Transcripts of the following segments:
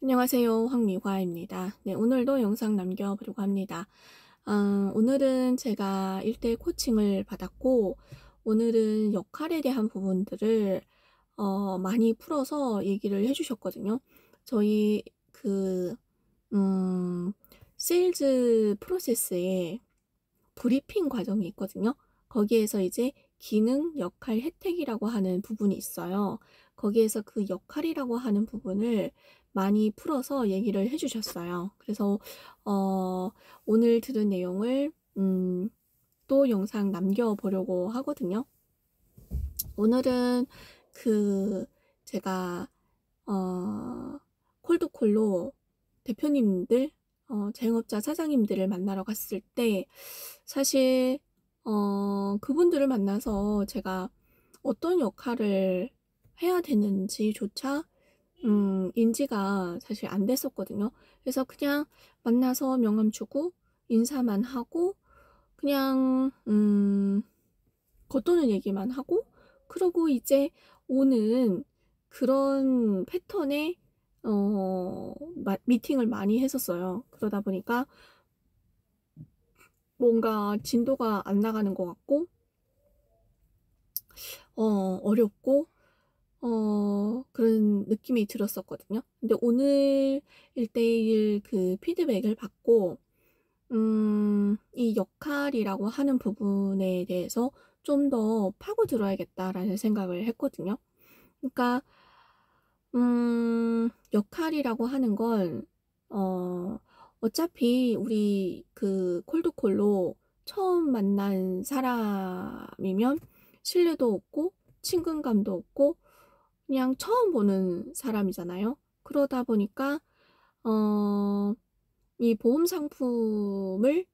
안녕하세요. 황미화입니다. 네, 오늘도 영상 남겨보려고 합니다. 오늘은 제가 1대1 코칭을 받았고, 오늘은 역할에 대한 부분들을 많이 풀어서 얘기를 해주셨거든요. 저희 음, 세일즈 프로세스에 브리핑 과정이 있거든요. 거기에서 이제 기능, 역할, 혜택이라고 하는 부분이 있어요. 거기에서 그 역할이라고 하는 부분을 많이 풀어서 얘기를 해주셨어요. 그래서 오늘 들은 내용을 또 영상 남겨보려고 하거든요. 오늘은 제가 콜드콜로 대표님들, 자영업자 사장님들을 만나러 갔을 때 사실 그분들을 만나서 제가 어떤 역할을 해야 되는지조차 인지가 사실 안 됐었거든요. 그래서 그냥 만나서 명함 주고 인사만 하고 그냥 겉도는 얘기만 하고 그러고 이제 오는 그런 패턴의 미팅을 많이 했었어요. 그러다 보니까 뭔가 진도가 안 나가는 것 같고 어렵고 그런 느낌이 들었었거든요. 근데 오늘 1대1 그 피드백을 받고 이 역할이라고 하는 부분에 대해서 좀 더 파고 들어야겠다라는 생각을 했거든요. 그러니까 역할이라고 하는 건 어차피 우리 그 콜드콜로 처음 만난 사람이면 신뢰도 없고 친근감도 없고 그냥 처음 보는 사람이잖아요. 그러다 보니까 이 보험 상품을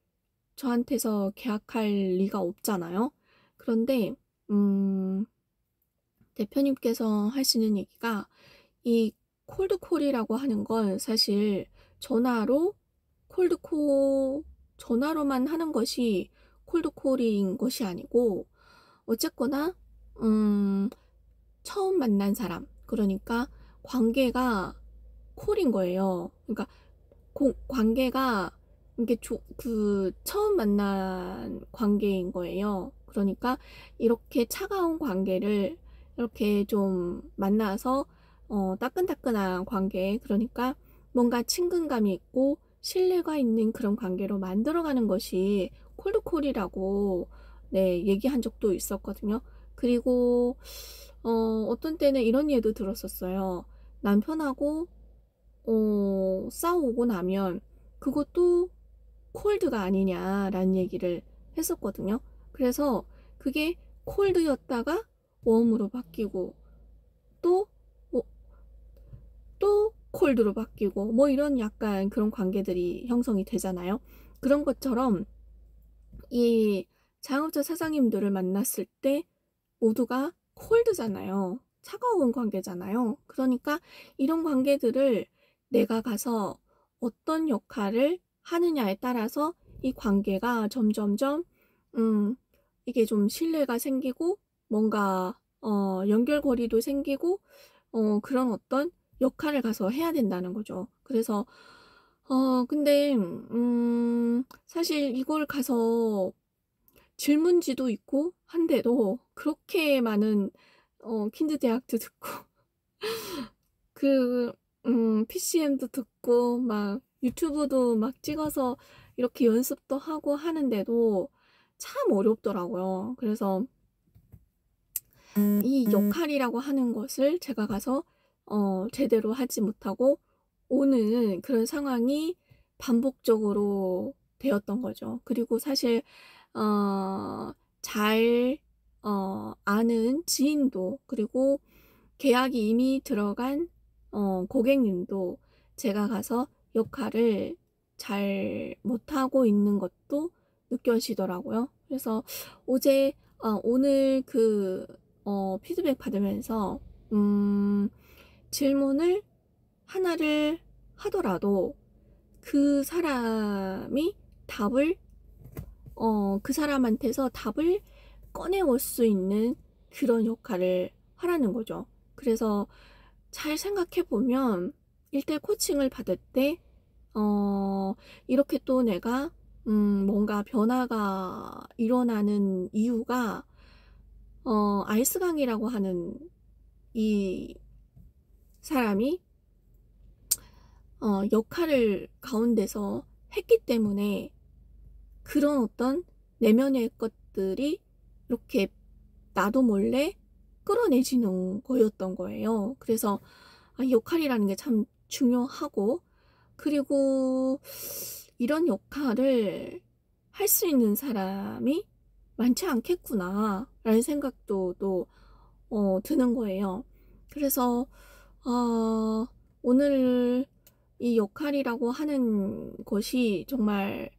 저한테서 계약할 리가 없잖아요. 그런데 대표님께서 하시는 얘기가 이 콜드콜이라고 하는 건 사실 전화로 전화로만 하는 것이 콜드콜인 것이 아니고 어쨌거나 처음 만난 사람, 그러니까 관계가 콜인 거예요. 그러니까 관계가 이게 처음 만난 관계인 거예요. 그러니까 이렇게 차가운 관계를 이렇게 좀 만나서 따끈따끈한 관계, 그러니까 뭔가 친근감이 있고 신뢰가 있는 그런 관계로 만들어가는 것이 콜드콜이라고 네, 얘기한 적도 있었거든요. 그리고 어떤 때는 이런 예도 들었었어요. 남편하고 싸우고 나면 그것도 콜드가 아니냐라는 얘기를 했었거든요. 그래서 그게 콜드였다가 웜으로 바뀌고 또, 어, 또 콜드로 바뀌고 뭐 이런 약간 그런 관계들이 형성이 되잖아요. 그런 것처럼 이 자영업자 사장님들을 만났을 때 모두가 콜드잖아요. 차가운 관계잖아요. 그러니까 이런 관계들을 내가 가서 어떤 역할을 하느냐에 따라서 이 관계가 점점점 음, 이게 좀 신뢰가 생기고 뭔가 연결고리도 생기고 그런 어떤 역할을 가서 해야 된다는 거죠. 그래서 근데 사실 이걸 가서 질문지도 있고 한데도 그렇게 많은 킨즈 대학도 듣고 그 PCM도 듣고 막 유튜브도 막 찍어서 이렇게 연습도 하고 하는데도 참 어렵더라고요. 그래서 이 역할이라고 하는 것을 제가 가서 제대로 하지 못하고 오는 그런 상황이 반복적으로 되었던 거죠. 그리고 사실 잘 아는 지인도 그리고 계약이 이미 들어간 고객님도 제가 가서 역할을 잘 못하고 있는 것도 느껴지더라고요. 그래서 오늘 피드백 받으면서 질문을 하나를 하더라도 그 사람이 그 사람한테서 답을 꺼내올 수 있는 그런 역할을 하라는 거죠. 그래서 잘 생각해 보면 1대1 코칭을 받을 때 이렇게 또 내가 뭔가 변화가 일어나는 이유가 알스강이라고 하는 이 사람이 역할을 가운데서 했기 때문에 그런 어떤 내면의 것들이 이렇게 나도 몰래 끌어내지는 거였던 거예요. 그래서 역할이라는 게 참 중요하고, 그리고 이런 역할을 할 수 있는 사람이 많지 않겠구나 라는 생각도 또 드는 거예요. 그래서 오늘 이 역할이라고 하는 것이 정말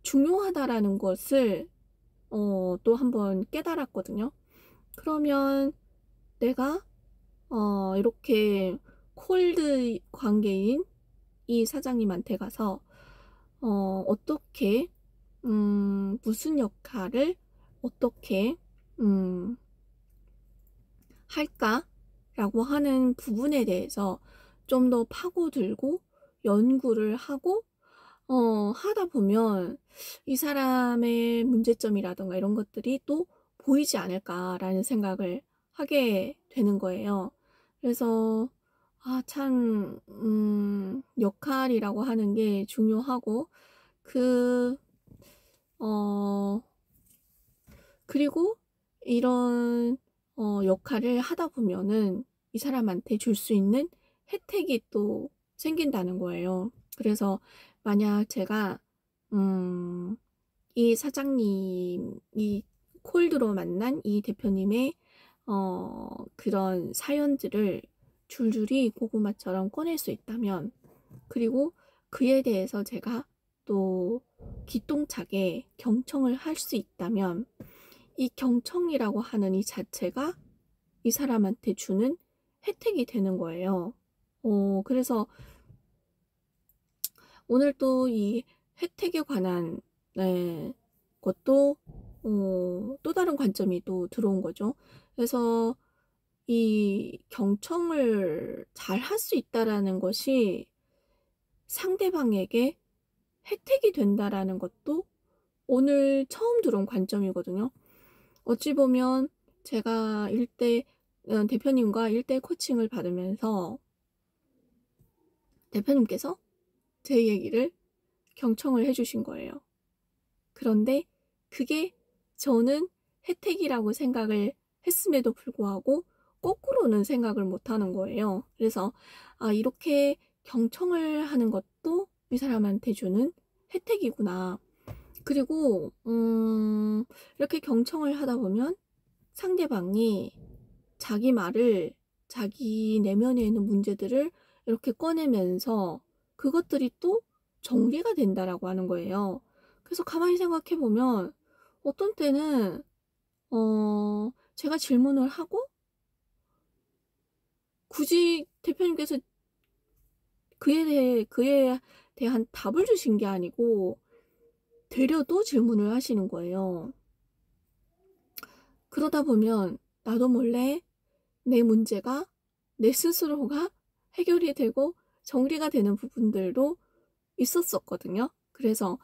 중요하다라는 것을 또 한번 깨달았거든요. 그러면 내가 이렇게 콜드 관계인 이 사장님한테 가서 어떻게 무슨 역할을 어떻게 할까라고 하는 부분에 대해서 좀 더 파고들고 연구를 하고 하다 보면 이 사람의 문제점이라던가 이런 것들이 또 보이지 않을까라는 생각을 하게 되는 거예요. 그래서 참 역할이라고 하는 게 중요하고, 그리고 이런 역할을 하다 보면은 이 사람한테 줄 수 있는 혜택이 또 생긴다는 거예요. 그래서 만약 제가 이 사장님, 이 콜드로 만난 이 대표님의 그런 사연들을 줄줄이 고구마처럼 꺼낼 수 있다면, 그리고 그에 대해서 제가 또 기똥차게 경청을 할 수 있다면, 이 경청이라고 하는 이 자체가 이 사람한테 주는 혜택이 되는 거예요. 그래서 오늘 또 이 혜택에 관한 것도 또 다른 관점이 또 들어온 거죠. 그래서 이 경청을 잘 할 수 있다라는 것이 상대방에게 혜택이 된다라는 것도 오늘 처음 들어온 관점이거든요. 어찌 보면 제가 대표님과 1대1 코칭을 받으면서 대표님께서 제 얘기를 경청을 해주신 거예요. 그런데 그게 저는 혜택이라고 생각을 했음에도 불구하고 거꾸로는 생각을 못하는 거예요. 그래서 이렇게 경청을 하는 것도 이 사람한테 주는 혜택이구나. 그리고 이렇게 경청을 하다 보면 상대방이 자기 말을, 자기 내면에 있는 문제들을 이렇게 꺼내면서 그것들이 또 정리가 된다라고 하는 거예요. 그래서 가만히 생각해 보면 어떤 때는 제가 질문을 하고 굳이 대표님께서 그에 대한 답을 주신 게 아니고 되려 또 질문을 하시는 거예요. 그러다 보면 나도 몰래 내 문제가, 내 스스로가 해결이 되고 정리가 되는 부분들도 있었었거든요. 그래서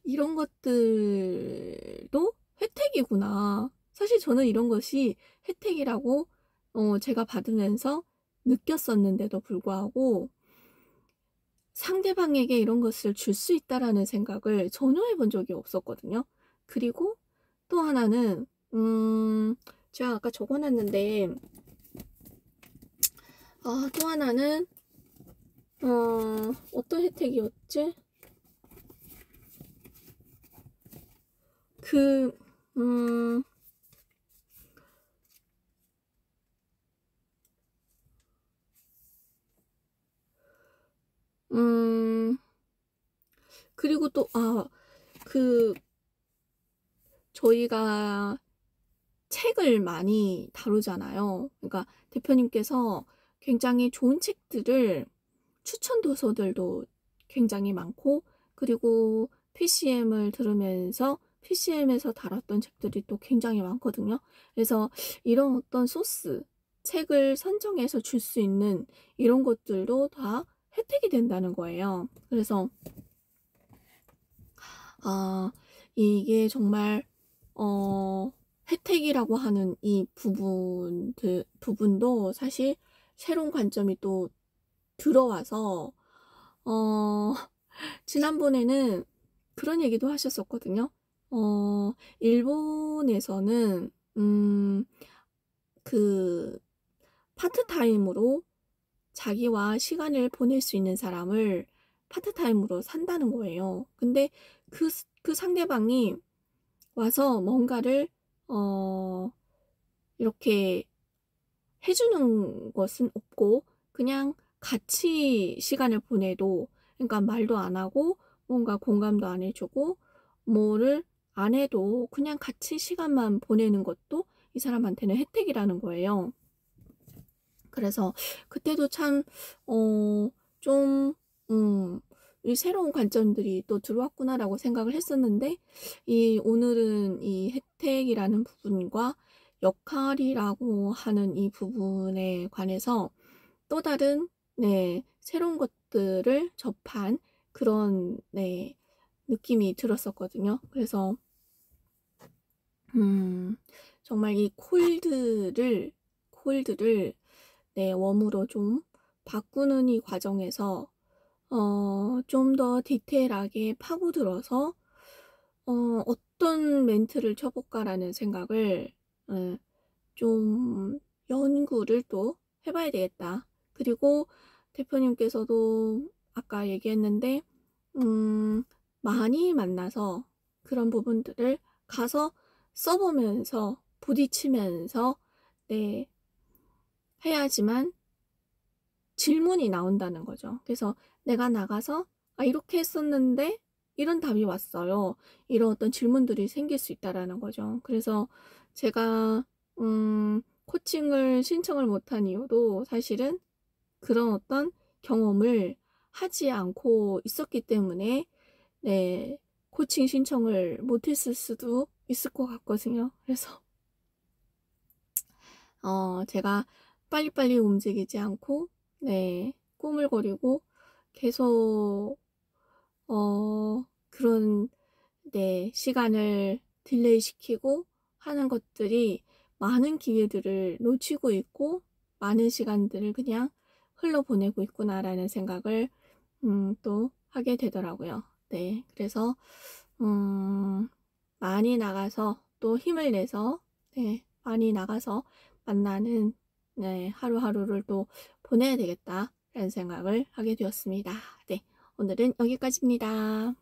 이런 것들도 혜택이구나. 사실 저는 이런 것이 혜택이라고 제가 받으면서 느꼈었는데도 불구하고 상대방에게 이런 것을 줄 수 있다라는 생각을 전혀 해본 적이 없었거든요. 그리고 또 하나는 제가 아까 적어놨는데 또 하나는 어떤 혜택이었지? 그리고 또 저희가 책을 많이 다루잖아요. 그러니까 대표님께서 굉장히 좋은 책들을, 추천 도서들도 굉장히 많고, 그리고 PCM을 들으면서 PCM에서 다뤘던 책들이 또 굉장히 많거든요. 그래서 이런 어떤 소스, 책을 선정해서 줄 수 있는 이런 것들도 다 혜택이 된다는 거예요. 그래서 아 이게 정말 어 혜택이라고 하는 이 부분도 사실 새로운 관점이 또 들어와서 어 지난번에는 그런 얘기도 하셨었거든요. 일본에서는 그 파트타임으로 자기와 시간을 보낼 수 있는 사람을 파트타임으로 산다는 거예요. 근데 그 상대방이 와서 뭔가를 어 이렇게 해 주는 것은 없고 그냥 같이 시간을 보내도, 그러니까 말도 안 하고 뭔가 공감도 안 해 주고 뭐를 안 해도 그냥 같이 시간만 보내는 것도 이 사람한테는 혜택이라는 거예요. 그래서 그때도 참 좀 이 '새로운 관점들이 또 들어왔구나.'라고 생각을 했었는데, 이 오늘은 이 혜택이라는 부분과 역할이라고 하는 이 부분에 관해서 또 다른 새로운 것들을 접한 그런 느낌이 들었었거든요. 그래서 정말 이 콜드를 웜으로 좀 바꾸는 이 과정에서 좀 더 디테일하게 파고들어서 '어떤 멘트를 쳐 볼까.'라는 생각을 좀 연구를 또 해 봐야 되겠다. 그리고 대표님께서도 아까 얘기했는데 음 많이 만나서 그런 부분들을 가서 써 보면서 부딪히면서 네 해야지만 질문이 나온다는 거죠. 그래서 내가 나가서 "아 이렇게 했었는데 이런 답이 왔어요." 이런 어떤 질문들이 생길 수 있다라는 거죠. 그래서 제가 코칭을 신청을 못한 이유도 사실은 그런 어떤 경험을 하지 않고 있었기 때문에 코칭 신청을 못했을 수도 있을 것 같거든요. 그래서 제가 빨리빨리 움직이지 않고 꾸물거리고 계속 그런 시간을 딜레이 시키고 하는 것들이 많은 기회들을 놓치고 있고 많은 시간들을 그냥 흘려보내고 있구나라는 생각을 또 하게 되더라고요. 네. 그래서 음 많이 나가서 또 힘을 내서 많이 나가서 만나는 하루하루를 또 보내야 되겠다라는 생각을 하게 되었습니다. 네. 오늘은 여기까지입니다.